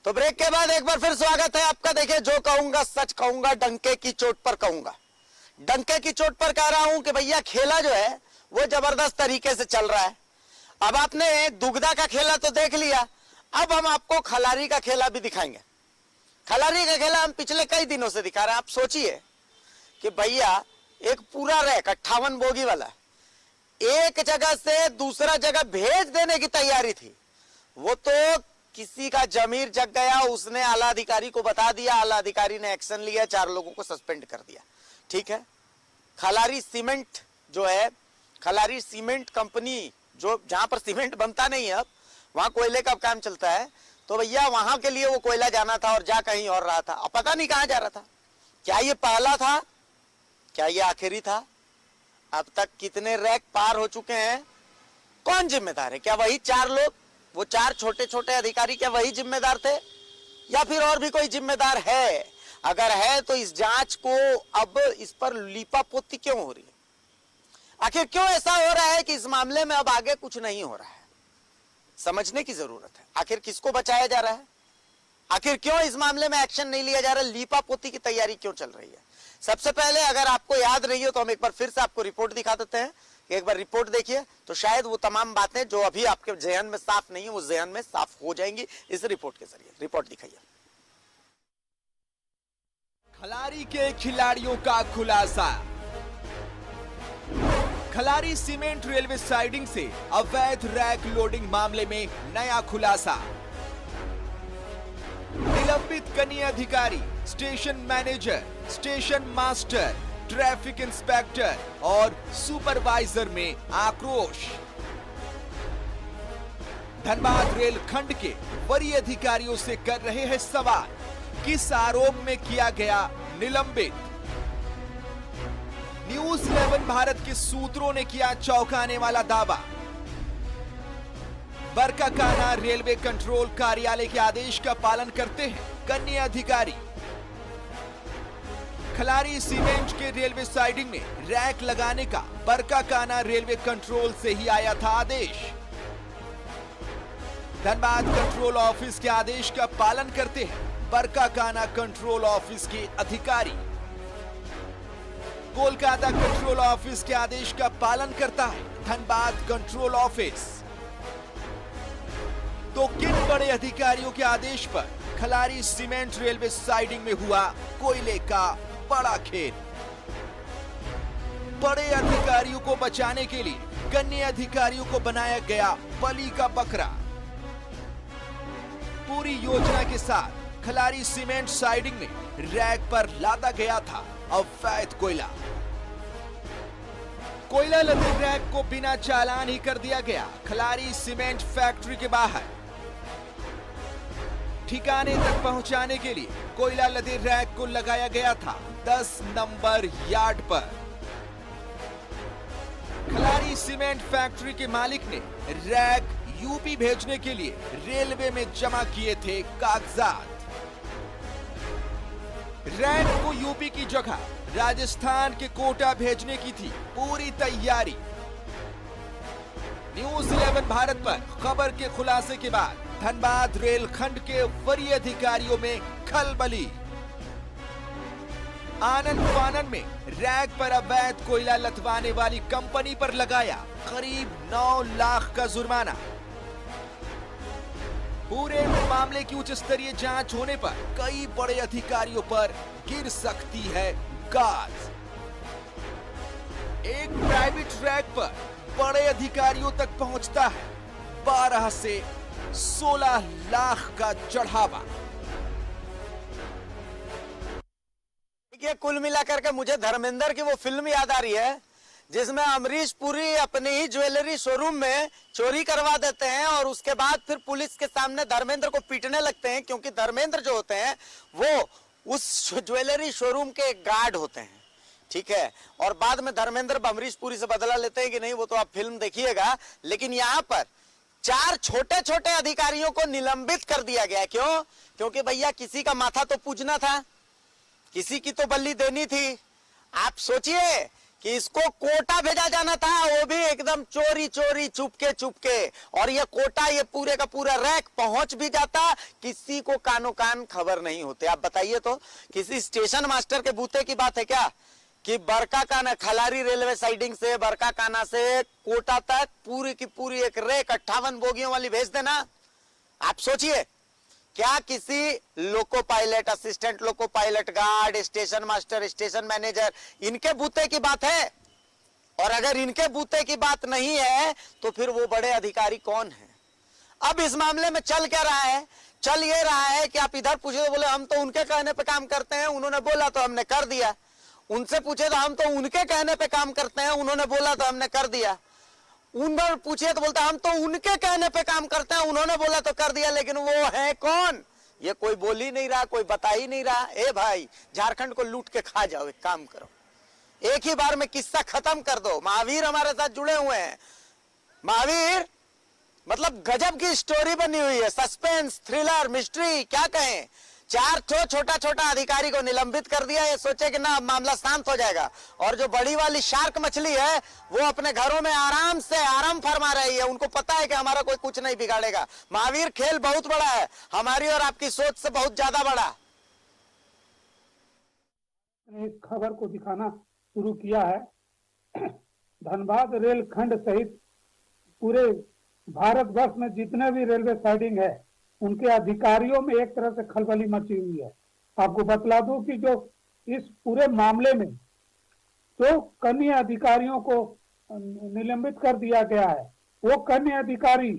तो ब्रेक के बाद एक बार फिर स्वागत है आपका। देखिए, जो कहूंगा सच कहूंगा, डंके की चोट पर कहूंगा। डंके की चोट पर कह रहा हूं कि भैया खेला जो है वो जबरदस्त तरीके से चल रहा है। अब आपने दुगदा का खेला तो देख लिया, अब हम आपको खलारी का खेला भी दिखाएंगे। खलारी का खेला हम पिछले कई दिनों से दिखा रहे हैं। आप सोचिए कि भैया एक पूरा रैक 58 बोगी वाला एक जगह से दूसरा जगह भेज देने की तैयारी थी। वो तो किसी का जमीर जग गया, उसने आला अधिकारी को बता दिया, आला अधिकारी ने एक्शन लिया, 4 लोगों को सस्पेंड कर दिया। ठीक है, खलारी सीमेंट जो है, खलारी सीमेंट कंपनी जो जहां पर सीमेंट बनता नहीं है, अब वहां कोयले का काम चलता है। तो भैया वहां के लिए वो कोयला जाना था और जा कहीं और रहा था। अब पता नहीं कहां जा रहा था। क्या ये पहला था, क्या ये आखिरी था? अब तक कितने रैक पार हो चुके हैं? कौन जिम्मेदार है? क्या वही 4 लोग, वो 4 छोटे छोटे अधिकारी, क्या वही जिम्मेदार थे या फिर और भी कोई जिम्मेदार है? अगर है तो इस जांच को अब इस पर लीपापोती क्यों हो रही है? आखिर क्यों ऐसा हो रहा है कि इस मामले में अब आगे कुछ नहीं हो रहा है? समझने की जरूरत है। आखिर किसको बचाया जा रहा है? आखिर क्यों इस मामले में एक्शन नहीं लिया जा रहा? लीपापोती की तैयारी क्यों चल रही है? सबसे पहले अगर आपको याद रही हो तो हम एक बार फिर से आपको रिपोर्ट दिखा देते हैं। एक बार रिपोर्ट देखिए तो शायद वो तमाम बातें जो अभी आपके ज़हन में साफ नहीं है वो ज़हन में साफ हो जाएंगी इस रिपोर्ट के जरिए। रिपोर्ट दिखाइए। खलारी के खिलाड़ियों का खुलासा। खलारी सीमेंट रेलवे साइडिंग से अवैध रैक लोडिंग मामले में नया खुलासा। निलंबित कनीय अधिकारी, station manager, station master, traffic inspector और सुपरवाइजर में आक्रोश। धनबाद रेल खंड के वरीय अधिकारियों से कर रहे हैं सवाल, किस आरोप में किया गया निलंबित? न्यूज 11 भारत के सूत्रों ने किया चौंकाने वाला दावा। बरकाकाना रेलवे कंट्रोल कार्यालय के आदेश का पालन करते हैं कनीय अधिकारी। खलारी सीमेंट के रेलवे साइडिंग में रैक लगाने का बरकाकाना रेलवे कंट्रोल से ही आया था आदेश। धनबाद कंट्रोल ऑफिस के आदेश का पालन करते हैं बरकाकाना कंट्रोल ऑफिस के अधिकारी। कोलकाता कंट्रोल ऑफिस के आदेश का पालन करता है धनबाद कंट्रोल ऑफिस। तो किन बड़े अधिकारियों के आदेश पर खलारी सीमेंट रेलवे साइडिंग में हुआ कोयले का बड़ा खेल? बड़े अधिकारियों को बचाने के लिए कन्या अधिकारियों को बनाया गया बलि का बकरा। पूरी योजना के साथ खलारी सीमेंट साइडिंग में रैक पर लादा गया था अवैध कोयला। कोयला लदे रैक को बिना चालान ही कर दिया गया खलारी सीमेंट फैक्ट्री के बाहर। ठिकाने तक पहुंचाने के लिए कोयला लदे रैक को लगाया गया था 10 नंबर यार्ड पर। खलारी सीमेंट फैक्ट्री के मालिक ने रैक यूपी भेजने के लिए रेलवे में जमा किए थे कागजात। रैक को यूपी की जगह राजस्थान के कोटा भेजने की थी पूरी तैयारी। न्यूज 11 भारत पर खबर के खुलासे के बाद धनबाद रेल खंड के वरीय अधिकारियों में खलबली। आनंद फानन में रैक पर अवैध कोयला लदवाने वाली कंपनी पर लगाया करीब 9 लाख का जुर्माना। पूरे मामले की उच्च स्तरीय जांच होने पर कई बड़े अधिकारियों पर गिर सकती है गाज। एक प्राइवेट रैक पर बड़े अधिकारियों तक पहुंचता है 12 से 16 लाख का चढ़ावा। देखिए, कुल मिलाकर के मुझे धर्मेंद्र की वो फिल्म याद आ रही है जिसमें अमरीश पुरी अपनी ही ज्वेलरी शोरूम में चोरी करवा देते हैं और उसके बाद फिर पुलिस के सामने धर्मेंद्र को पीटने लगते हैं, क्योंकि धर्मेंद्र जो होते हैं वो उस ज्वेलरी शोरूम के गार्ड होते हैं। ठीक है, और बाद में धर्मेंद्र अमरीश पुरी से बदला लेते हैं कि नहीं, वो तो आप फिल्म देखिएगा। लेकिन यहाँ पर 4 छोटे छोटे अधिकारियों को निलंबित कर दिया गया। क्यों? क्योंकि भैया किसी का माथा तो पूजना था, किसी की तो बल्ली देनी थी। आप सोचिए कि इसको कोटा भेजा जाना था, वो भी एकदम चोरी चोरी चुपके, और ये कोटा, ये पूरे का पूरा रैक पहुंच भी जाता, किसी को कानो कान खबर नहीं होते। आप बताइए तो, किसी स्टेशन मास्टर के बूते की बात है क्या कि बरकाकाना खलारी रेलवे साइडिंग से बरकाकाना से कोटा तक पूरी की पूरी एक रेक 58 बोगियों वाली भेज देना? आप सोचिए, क्या किसी loco pilot, assistant loco pilot, guard, station master, station manager, इनके बूते की बात है? और अगर इनके बूते की बात नहीं है तो फिर वो बड़े अधिकारी कौन है? अब इस मामले में चल क्या रहा है? चल ये रहा है कि आप इधर पूछे तो बोले हम तो उनके कहने पे काम करते हैं, उन्होंने बोला तो हमने कर दिया। उनसे पूछे तो हम तो उनके कहने पे काम करते हैं, उन्होंने बोला तो हमने कर दिया। उनसे पूछिए तो बोलता हम तो उनके कहने पे काम करते हैं, उन्होंने बोला तो कर दिया। लेकिन वो है कौन? ये कोई बोल ही नहीं रहा, कोई बता ही नहीं रहा। ए भाई, झारखंड को लूट के खा जाओ, एक काम करो, एक ही बार में किस्सा खत्म कर दो। महावीर हमारे साथ जुड़े हुए हैं। महावीर मतलब गजब की स्टोरी बनी हुई है, सस्पेंस, थ्रिलर, मिस्ट्री, क्या कहें। 4 छोटा छोटा अधिकारी को निलंबित कर दिया, ये सोचे कि ना मामला शांत हो जाएगा, और जो बड़ी वाली शार्क मछली है वो अपने घरों में आराम से आराम फरमा रही है। उनको पता है कि हमारा कोई कुछ नहीं बिगाड़ेगा। महावीर, खेल बहुत बड़ा है, हमारी और आपकी सोच से बहुत ज्यादा बड़ा। इस खबर को दिखाना शुरू किया है। धनबाद रेलखंड सहित पूरे भारतवर्ष में जितने भी रेलवे साइडिंग है, उनके अधिकारियों में एक तरह से खलबली मची हुई है। आपको बतला दूं कि जो इस पूरे मामले में जो कनीय अधिकारियों को निलंबित कर दिया गया है, वो कनीय अधिकारी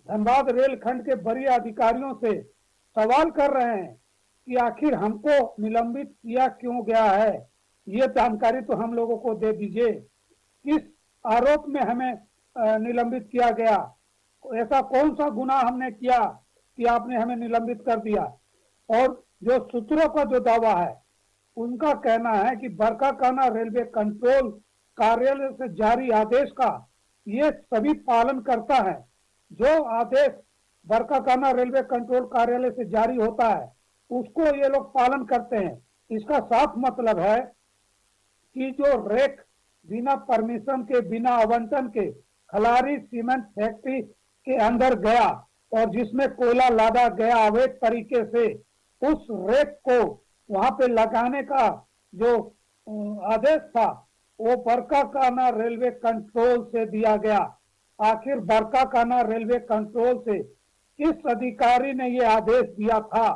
धनबाद रेलखंड के वरीय अधिकारियों से सवाल कर रहे हैं कि आखिर हमको निलंबित किया क्यों गया है, ये जानकारी तो हम लोगों को दे दीजिए। किस आरोप में हमें निलंबित किया गया, ऐसा कौन सा गुनाह हमने किया कि आपने हमें निलंबित कर दिया। और जो सूत्रों का जो दावा है, उनका कहना है कि बरकाकाना रेलवे कंट्रोल कार्यालय से जारी आदेश का ये सभी पालन करता है। जो आदेश बरकाकाना रेलवे कंट्रोल कार्यालय से जारी होता है, उसको ये लोग पालन करते हैं। इसका साफ मतलब है कि जो रेक बिना परमिशन के, बिना आवंटन के खलारी सीमेंट फैक्ट्री के अंदर गया और जिसमें कोयला लादा गया अवैध तरीके से, उस रेक को वहां पे लगाने का जो आदेश था वो बरकाकाना रेलवे कंट्रोल से दिया गया। आखिर बरकाकाना रेलवे कंट्रोल से किस अधिकारी ने ये आदेश दिया था,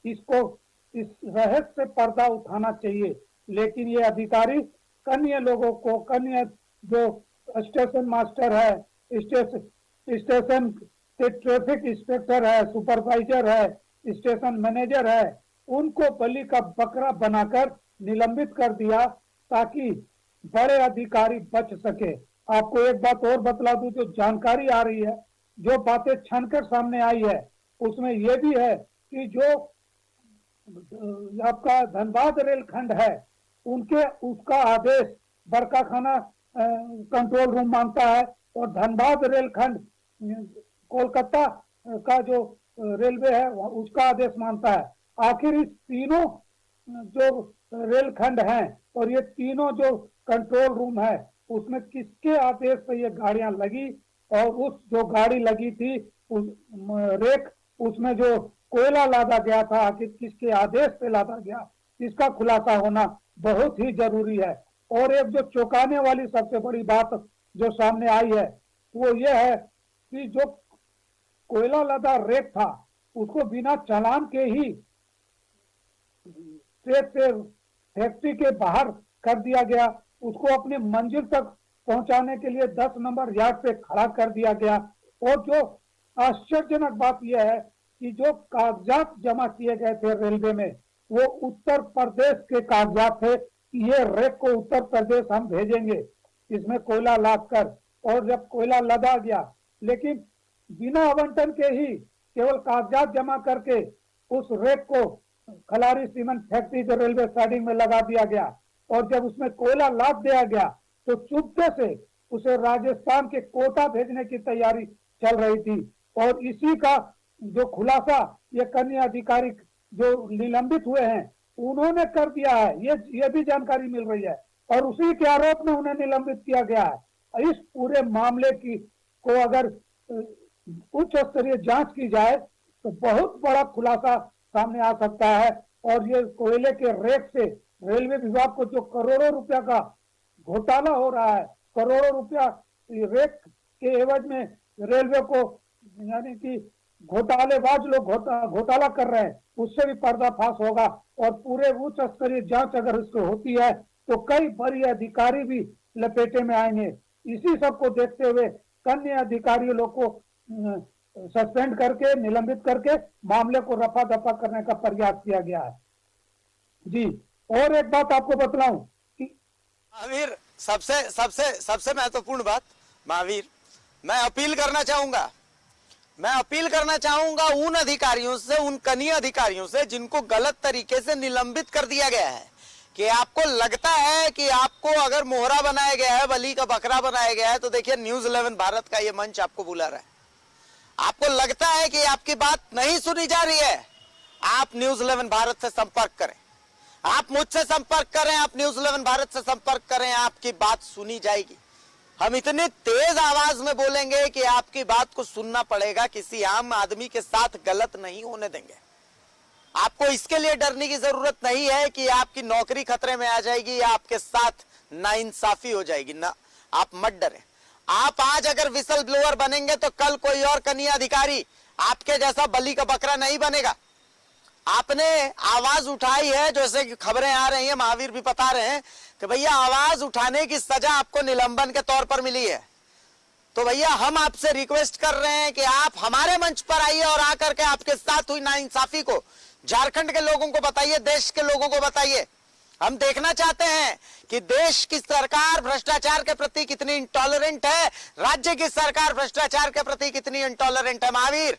इसको इस रहस्य से पर्दा उठाना चाहिए। लेकिन ये अधिकारी कन्या लोगों को, कन्या जो स्टेशन मास्टर है, स्टेशन के ट्रैफिक इंस्पेक्टर है, सुपरवाइजर है, स्टेशन मैनेजर है, उनको बलि का बकरा बनाकर निलंबित कर दिया ताकि बड़े अधिकारी बच सके। आपको एक बात और बतला दूं, जो जानकारी आ रही है, जो बातें छनकर सामने आई है, उसमें यह भी है कि जो आपका धनबाद रेलखंड है, उनके उसका आदेश बरकाखाना कंट्रोल रूम मानता है और धनबाद रेलखंड कोलकाता का जो रेलवे है उसका आदेश मानता है। आखिर इस तीनों जो रेलखंड हैं और ये तीनों जो कंट्रोल रूम है, उसमें किसके आदेश पे ये गाड़ियां लगी, और उस जो गाड़ी लगी थी उस रेक, उसमें जो कोयला लादा गया था, आखिर किसके आदेश पे लादा गया, इसका खुलासा होना बहुत ही जरूरी है। और एक जो चौंकाने वाली सबसे बड़ी बात जो सामने आई है वो ये है कि जो कोयला लादा रेक था उसको बिना चालान के ही ट्रैक से फैक्ट्री के बाहर कर दिया गया। उसको अपने मंजिल तक पहुंचाने के लिए 10 नंबर यार्ड पे खड़ा कर दिया गया। और जो आश्चर्यजनक बात यह है कि जो कागजात जमा किए गए थे रेलवे में, वो उत्तर प्रदेश के कागजात थे कि ये रेक को उत्तर प्रदेश हम भेजेंगे इसमें कोयला लाद कर। और जब कोयला लदा गया, लेकिन बिना आवंटन के ही केवल कागजात जमा करके उस रेक को खलारी सीमेंट फैक्ट्री के रेलवे साइडिंग में लगा दिया गया। और जब उसमें कोयला लाद दिया गया तो चुपके से उसे राजस्थान के कोटा भेजने की तैयारी चल रही थी। और इसी का जो खुलासा ये कन्या अधिकारी जो निलंबित हुए हैं उन्होंने कर दिया है, ये भी जानकारी मिल रही है। और उसी के आरोप में उन्हें निलंबित किया गया है। इस पूरे मामले की को अगर उच्च स्तरीय जांच की जाए तो बहुत बड़ा खुलासा सामने आ सकता है। और ये कोयले के रेक से रेलवे विभाग को जो करोड़ों रुपया का घोटाला हो रहा है, करोड़ों रुपया रेक के एवज में रेलवे को यानी कि घोटालेबाज लोग घोटाला कर रहे हैं, उससे भी पर्दाफाश होगा। और पूरे उच्च स्तरीय जांच अगर इसको होती है तो कई बड़े अधिकारी भी लपेटे में आएंगे। इसी सब को देखते हुए अन्य अधिकारियों लोग को सस्पेंड करके निलंबित करके मामले को रफा दफा करने का प्रयास किया गया है। जी, और एक बात आपको बतलाऊं कि महावीर, सबसे सबसे सबसे महत्वपूर्ण बात महावीर, मैं अपील करना चाहूंगा उन अधिकारियों से, उन कनीय अधिकारियों से जिनको गलत तरीके से निलंबित कर दिया गया है, कि आपको लगता है कि आपको अगर मोहरा बनाया गया है, बलि का बकरा बनाया गया है, तो देखिए न्यूज़ 11 भारत का ये मंच आपको बुला रहा है। आपको लगता है कि आपकी बात नहीं सुनी जा रही है, आप न्यूज़ 11 भारत से संपर्क करें, आप मुझसे संपर्क करें, आप न्यूज़ 11 भारत से संपर्क करें, आपकी बात सुनी जाएगी। हम इतनी तेज आवाज में बोलेंगे कि आपकी बात को सुनना पड़ेगा, किसी आम आदमी के साथ गलत नहीं होने देंगे। आपको इसके लिए डरने की जरूरत नहीं है कि आपकी नौकरी खतरे में आ जाएगी या आपके साथ नाइंसाफी हो जाएगी, ना, आप मत डरें। आप आज अगर विसल ब्लोअर बनेंगे तो कल कोई और कनीय अधिकारी आपके जैसा बलि का बकरा नहीं बनेगा। आपने आवाज उठाई है, जैसे कि खबरें आ रही हैं, महावीर भी बता रहे हैं कि भैया आवाज उठाने की सजा आपको निलंबन के तौर पर मिली है। तो भैया हम आपसे रिक्वेस्ट कर रहे हैं कि आप हमारे मंच पर आइए और आकर के आपके साथ हुई नाइंसाफी को झारखंड के लोगों को बताइए, देश के लोगों को बताइए। हम देखना चाहते हैं कि देश की सरकार भ्रष्टाचार के प्रति कितनी इंटॉलरेंट है, राज्य की सरकार भ्रष्टाचार के प्रति कितनी इंटॉलरेंट है। महावीर,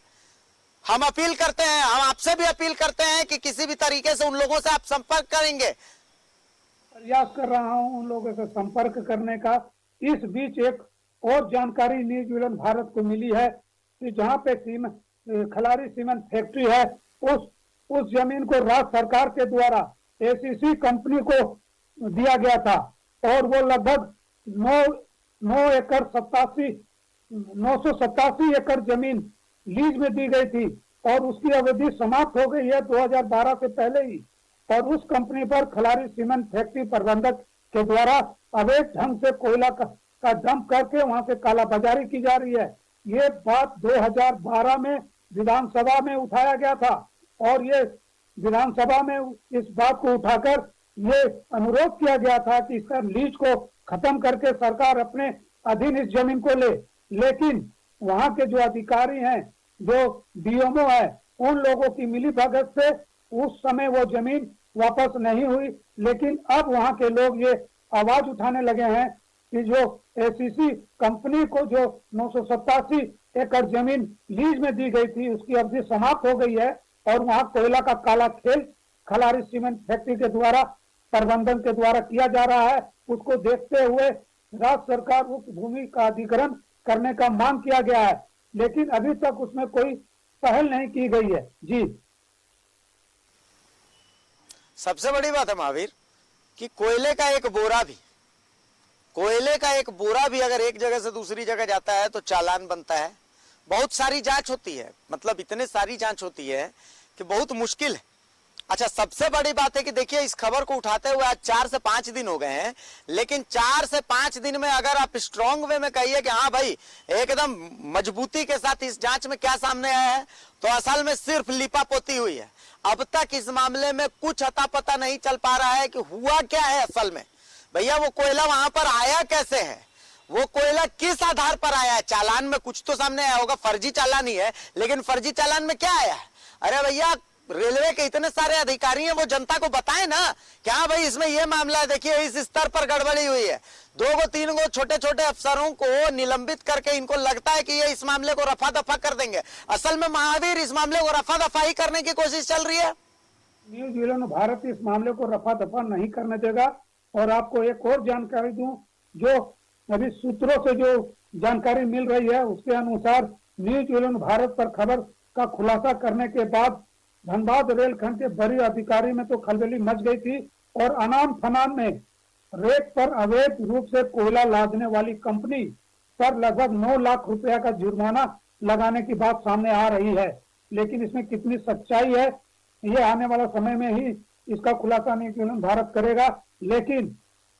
हम अपील करते हैं, हम आपसे भी अपील करते हैं कि किसी भी तरीके से उन लोगों से आप संपर्क करेंगे। प्रयास कर रहा हूं उन लोगों से संपर्क करने का। इस बीच एक और जानकारी न्यूज़ 11 भारत को मिली है कि जहां पे खलारी सीमेंट फैक्ट्री है, उस जमीन को राज्य सरकार के द्वारा एसीसी कंपनी को दिया गया था और वो लगभग 987 एकड़ जमीन लीज में दी गई थी और उसकी अवधि समाप्त हो गई है 2012 से पहले ही। और उस कंपनी पर खलारी सीमेंट फैक्ट्री प्रबंधक के द्वारा अवैध ढंग से कोयला का डंप करके वहां से कालाबाजारी की जा रही है। ये बात 2012 में विधानसभा में उठाया गया था और ये विधानसभा में इस बात को उठाकर ये अनुरोध किया गया था कि इसका लीज को खत्म करके सरकार अपने अधीन इस जमीन को ले। लेकिन वहां के जो अधिकारी हैं, जो डीएमओ है, उन लोगों की मिलीभगत से उस समय वो जमीन वापस नहीं हुई। लेकिन अब वहां के लोग ये आवाज उठाने लगे हैं कि जो एसीसी कंपनी को जो 987 एकड़ जमीन लीज में दी गई थी उसकी अवधि समाप्त हो गई है और वहां कोयला का काला खेल खलारी सीमेंट फैक्ट्री के द्वारा प्रबंधन के द्वारा किया जा रहा है। उसको देखते हुए राज्य सरकार उस भूमि का अधिग्रहण करने का मांग किया गया है, लेकिन अभी तक उसमें कोई पहल नहीं की गई है। जी, सबसे बड़ी बात है महावीर कि कोयले का एक बोरा भी अगर एक जगह से दूसरी जगह जाता है तो चालान बनता है। बहुत सारी जांच होती है, मतलब इतने सारी जांच होती है कि बहुत मुश्किल है। अच्छा, सबसे बड़ी बात है कि देखिए इस खबर को उठाते हुए आज 4 से 5 दिन हो गए हैं, लेकिन 4 से 5 दिन में अगर आप स्ट्रांग वे में कहिए कि हाँ भाई एकदम मजबूती के साथ इस जांच में क्या सामने आया है, तो असल में सिर्फ लिपापोती हुई है। अब तक इस मामले में कुछ अता पता नहीं चल पा रहा है कि हुआ क्या है असल में। भैया वो कोयला वहां पर आया कैसे है, वो कोयला किस आधार पर आया है। चालान में कुछ तो सामने आया होगा, फर्जी चालान ही है, लेकिन फर्जी चालान में क्या आया है। अरे भैया रेलवे के इतने सारे अधिकारी हैं, वो जनता को बताएं ना कि हाँ भाई इसमें ये मामला है, देखिए इस स्तर पर गड़बड़ी हुई है। 2-3 छोटे छोटे अफसरों को निलंबित करके इनको लगता है कि ये इस मामले को रफा दफा कर देंगे। असल में महावीर इस मामले को रफा दफा ही करने की कोशिश चल रही है। न्यूज़ 11 भारत इस मामले को रफा दफा नहीं करने देगा। और आपको एक और जानकारी दूं, जो अभी सूत्रों से जो जानकारी मिल रही है उसके अनुसार न्यूज़ 11 भारत पर खबर का खुलासा करने के बाद धनबाद रेलखंड के बड़े अधिकारी में तो खलबली मच गई थी और अनाम फनाम में रेक पर अवैध रूप से कोयला लादने वाली कंपनी पर लगभग 9 लाख रुपया का जुर्माना लगाने की बात सामने आ रही है। लेकिन इसमें कितनी सच्चाई है, ये आने वाला समय में ही इसका खुलासा न्यूजीलैंड भारत करेगा। लेकिन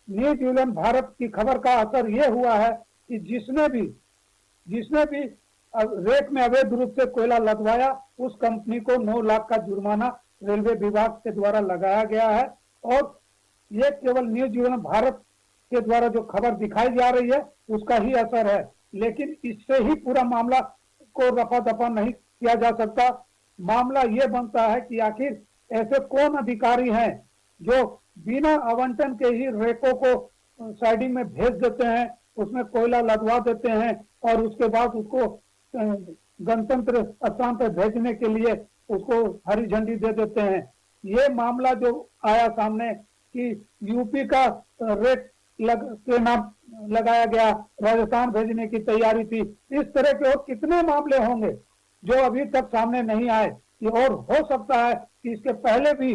न्यूजीलैंड भारत की खबर का असर ये हुआ है कि जिसने भी रेक में अवैध रूप से कोयला लदवाया, उस कंपनी को 9 लाख का जुर्माना रेलवे विभाग के द्वारा लगाया गया है। और ये केवल न्यूजीलैंड भारत के द्वारा जो खबर दिखाई जा रही है उसका ही असर है, लेकिन इससे ही पूरा मामला को रफा दफा नहीं किया जा सकता। मामला ये बनता है कि आखिर ऐसे कौन अधिकारी हैं जो बिना आवंटन के ही रेकों को साइडिंग में भेज देते हैं, उसमें कोयला लदवा देते हैं और उसके बाद उसको गणतंत्र स्थान पर भेजने के लिए उसको हरी झंडी दे देते हैं। ये मामला जो आया सामने कि यूपी का रेक के नाम लगाया गया, राजस्थान भेजने की तैयारी थी, इस तरह के और कितने मामले होंगे जो अभी तक सामने नहीं आए। और हो सकता है कि इसके पहले भी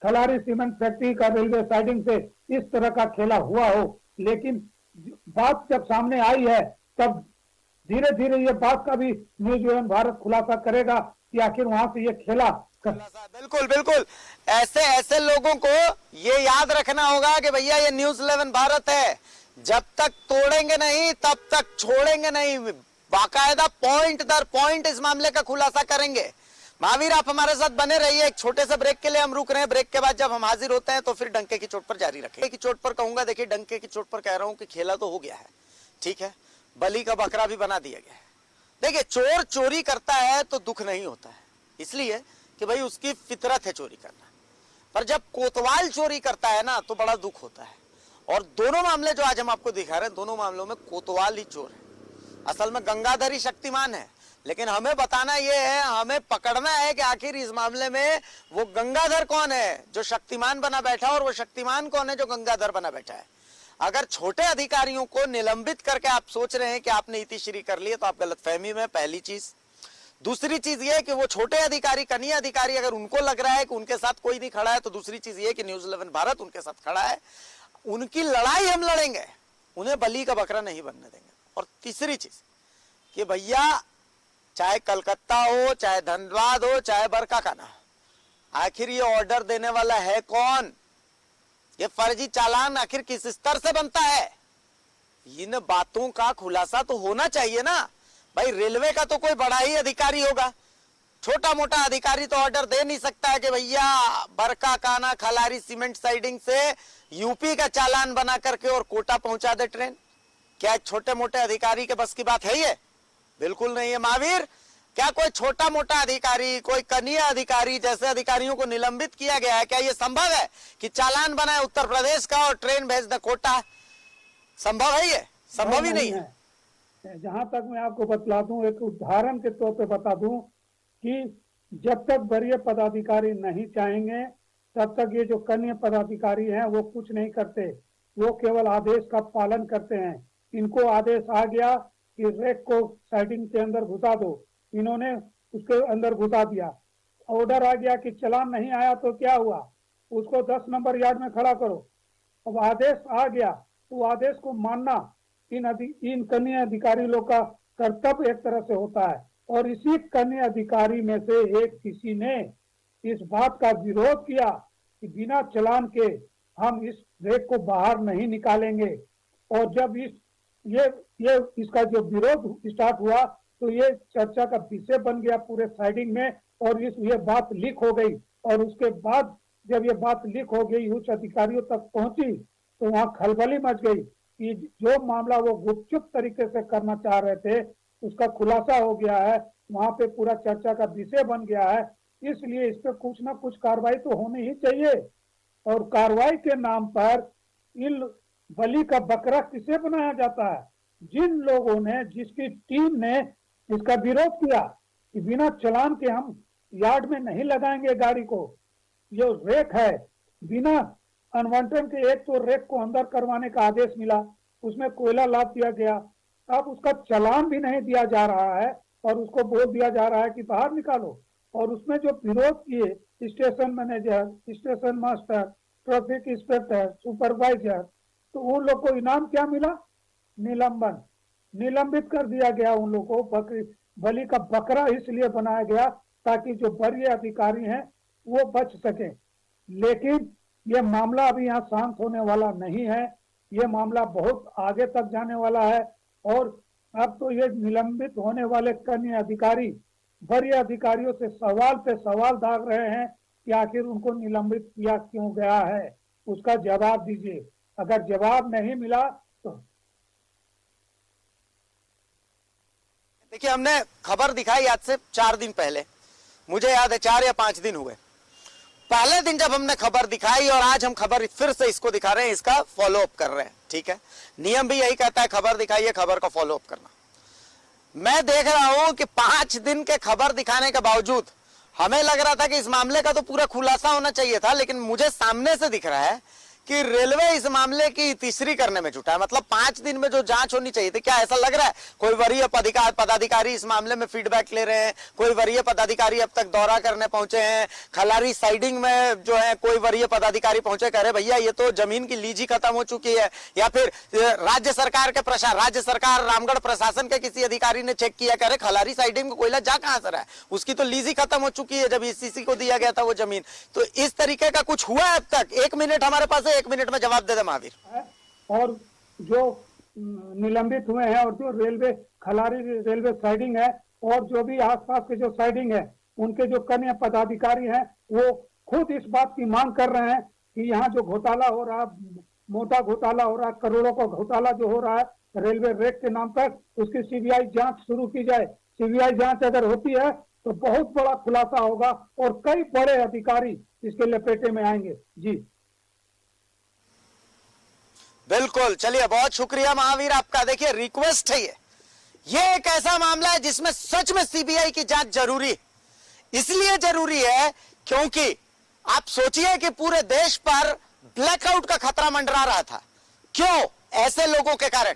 खलारी सीमेंट फैक्ट्री का रेलवे साइडिंग से इस तरह का खेला हुआ हो, लेकिन बात जब सामने आई है तब धीरे धीरे ये बात का भी न्यूजीलैंड भारत खुलासा करेगा कि आखिर वहां से ये खेला। बिल्कुल बिल्कुल, ऐसे ऐसे लोगों को ये याद रखना होगा कि भैया ये न्यूज 11 भारत है, जब तक तोड़ेंगे नहीं तब तक छोड़ेंगे नहीं, बाकायदा पॉइंट दर पॉइंट इस मामले का खुलासा करेंगे। महावीर आप हमारे साथ बने रहिए, एक छोटे से ब्रेक के लिए हम रुक रहे हैं। ब्रेक के बाद जब हम हाजिर होते हैं तो फिर डंके की चोट पर जारी रखेंगे। की चोट पर कहूंगा, देखिए डंके की चोट पर कह रहा हूं कि खेला तो हो गया है, ठीक है, बलि का बकरा भी बना दिया गया है। देखिए चोर चोरी करता है तो दुख नहीं होता है, इसलिए कि भाई उसकी फितरत है चोरी करना, पर जब कोतवाल चोरी करता है ना तो बड़ा दुख होता है। और दोनों मामले जो आज हम आपको दिखा रहे हैं, दोनों मामलों में कोतवाल ही चोर है। असल में गंगाधर ही शक्तिमान है, लेकिन हमें बताना यह है, हमें पकड़ना है कि आखिर इस मामले में वो गंगाधर कौन है जो शक्तिमान बना बैठा है और वो शक्तिमान कौन है जो गंगाधर बना बैठा है। अगर छोटे अधिकारियों को निलंबित करके आप सोच रहे हैं कि आपने इतिश्री कर ली है तो आप गलतफहमी में, पहली चीज। दूसरी चीज ये कि वो छोटे अधिकारी, कनीय अधिकारी, अगर उनको लग रहा है कि उनके साथ कोई नहीं खड़ा है तो दूसरी चीज ये कि न्यूज 11 भारत उनके साथ खड़ा है, उनकी लड़ाई हम लड़ेंगे, उन्हें बलि का बकरा नहीं बनने देंगे। और तीसरी चीज कि भैया चाहे कलकत्ता हो, चाहे धनबाद हो, चाहे बरकाकाना हो, आखिर ये ऑर्डर देने वाला है कौन? ये फर्जी चालान आखिर किस स्तर से बनता है? इन बातों का खुलासा तो होना चाहिए ना भाई। रेलवे का तो कोई बड़ा ही अधिकारी होगा, छोटा मोटा अधिकारी तो ऑर्डर दे नहीं सकता है कि भैया बरकाकाना खलारी सीमेंट साइडिंग से यूपी का चालान बना करके और कोटा पहुंचा दे ट्रेन। क्या छोटे मोटे अधिकारी के बस की बात है ये? बिल्कुल नहीं है। महावीर, क्या कोई छोटा मोटा अधिकारी, कोई कनीय अधिकारी जैसे अधिकारियों को निलंबित किया गया है? क्या यह संभव है कि चालान बनाए उत्तर प्रदेश का और ट्रेन भेज दे कोटा? संभव है ये? संभव ही नहीं है। जहां तक मैं आपको बतला दूं, एक उदाहरण के तौर पे बता दूं कि जब तक वरीय पदाधिकारी नहीं चाहेंगे तब तक ये जो कनीय पदाधिकारी हैं वो कुछ नहीं करते, वो केवल आदेश का पालन करते हैं। इनको आदेश आ गया कि रेक को साइडिंग के अंदर घुसा दो, इन्होंने उसके अंदर घुसा दिया। ऑर्डर आ गया कि चलान नहीं आया तो क्या हुआ, उसको 10 नंबर यार्ड में खड़ा करो। अब आदेश आ गया तो आदेश को मानना इन कनीय अधिकारी लोग का कर्तव्य एक तरह से होता है। और इसी कनीय अधिकारी में से एक किसी ने इस बात का विरोध किया कि बिना चलान के हम इस रेक को बाहर नहीं निकालेंगे। और जब ये इसका जो विरोध स्टार्ट हुआ तो ये चर्चा का विषय बन गया पूरे साइडिंग में, और ये बात लीक हो गई। और उसके बाद जब ये बात लीक हो गई, उच्च अधिकारियों तक पहुंची, तो वहां खलबली मच गई कि जो मामला वो गुपचुप तरीके से करना चाह रहे थे उसका खुलासा हो गया है, वहां पे पूरा चर्चा का विषय बन गया है। इसलिए इस पे कुछ ना कुछ कार्रवाई तो होनी ही चाहिए। और कार्रवाई के नाम पर इन बलि का बकरा किसे बनाया जाता है? जिन लोगों ने, जिसकी टीम ने इसका विरोध किया कि बिना चलान के हम यार्ड में नहीं लगाएंगे गाड़ी को। जो रेक है, बिना अनवांटेड के एक तो रेक को अंदर करवाने का आदेश मिला, उसमें कोयला लाद दिया गया, अब उसका चलान भी नहीं दिया जा रहा है और उसको बोल दिया जा रहा है कि बाहर निकालो। और उसमें जो विरोध किए station manager, station master, traffic inspector, supervisor, तो उन लोग को इनाम क्या मिला? निलंबन, निलंबित कर दिया गया उन लोग को। बलि का बकरा इसलिए बनाया गया ताकि जो वरीय अधिकारी हैं वो बच सके। लेकिन ये मामला अभी यहाँ शांत होने वाला नहीं है, ये मामला बहुत आगे तक जाने वाला है। और अब तो ये निलंबित होने वाले कन्या अधिकारी वरीय अधिकारियों से सवाल पे सवाल दाग रहे हैं कि आखिर उनको निलंबित किया क्यों गया है, उसका जवाब दीजिए। अगर जवाब नहीं मिला तो देखिए, हमने खबर दिखाई आज से 4 दिन पहले, मुझे याद है 4 या 5 दिन हुए। पहले दिन जब हमने खबर दिखाई और आज हम खबर फिर से इसको दिखा रहे हैं, इसका फॉलो अप कर रहे हैं। ठीक है, नियम भी यही कहता है, खबर दिखाइए, खबर का फॉलो अप करना। मैं देख रहा हूं कि 5 दिन के खबर दिखाने के बावजूद हमें लग रहा था कि इस मामले का तो पूरा खुलासा होना चाहिए था, लेकिन मुझे सामने से दिख रहा है कि रेलवे इस मामले की तीसरी करने में जुटा है। मतलब 5 दिन में जो जांच होनी चाहिए थी, क्या ऐसा लग रहा है कोई वरीय पदाधिकारी इस मामले में फीडबैक ले रहे हैं? कोई वरीय पदाधिकारी अब तक दौरा करने पहुंचे हैं? खलारी साइडिंग में जो है कोई वरीय पदाधिकारी पहुंचे, कह रहे भैया ये तो जमीन की लीज ही खत्म हो चुकी है? या फिर राज्य सरकार रामगढ़ प्रशासन के किसी अधिकारी ने चेक किया, कह रहे खलारी साइडिंग में कोयला जा कहां से रहा है, उसकी तो लीज ही खत्म हो चुकी है जब ईसीसी को दिया गया था वो जमीन। तो इस तरीके का कुछ हुआ है अब तक? 1 मिनट हमारे पास है, 1 मिनट में जवाब दे दे महावीर। और जो निलंबित हुए हैं और जो खलारी रेलवे साइडिंग है और जो भी आसपास के जो साइडिंग है, उनके जो कन्या पदाधिकारी हैं वो खुद इस बात की मांग कर रहे हैं कि यहाँ जो घोटाला हो रहा, मोटा घोटाला हो रहा, करोड़ों का घोटाला जो हो रहा है रेलवे रेक के नाम पर, उसकी सीबीआई जांच शुरू की जाए। सीबीआई जांच अगर होती है तो बहुत बड़ा खुलासा होगा और कई बड़े अधिकारी इसके लपेटे में आएंगे। जी बिल्कुल, चलिए, बहुत शुक्रिया महावीर आपका। देखिए, रिक्वेस्ट है ये एक ऐसा मामला है जिसमें सच में सीबीआई की जांच जरूरी है। इसलिए जरूरी है क्योंकि आप सोचिए कि पूरे देश पर ब्लैकआउट का खतरा मंडरा रहा था। क्यों? ऐसे लोगों के कारण।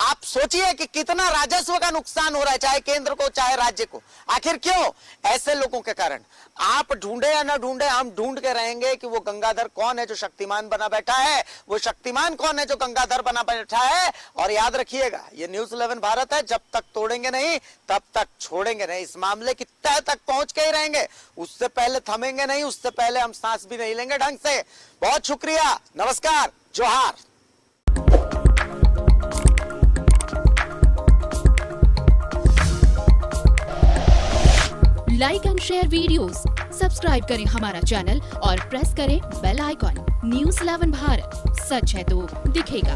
आप सोचिए कि कितना राजस्व का नुकसान हो रहा है, चाहे केंद्र को चाहे राज्य को। आखिर क्यों? ऐसे लोगों के कारण। आप ढूंढे या ना ढूंढे, हम ढूंढ के रहेंगे कि वो गंगाधर कौन है जो शक्तिमान बना बैठा है, वो शक्तिमान कौन है जो गंगाधर बना बैठा है। और याद रखिएगा, ये न्यूज़ 11 भारत है, जब तक तोड़ेंगे नहीं तब तक छोड़ेंगे नहीं। इस मामले की तह तक पहुंच के ही रहेंगे, उससे पहले थमेंगे नहीं, उससे पहले हम सांस भी नहीं लेंगे ढंग से। बहुत शुक्रिया, नमस्कार, जोहार। Like and share videos, subscribe करें हमारा चैनल और प्रेस करें बेल आइकॉन। न्यूज़ 11 भारत, सच है तो दिखेगा।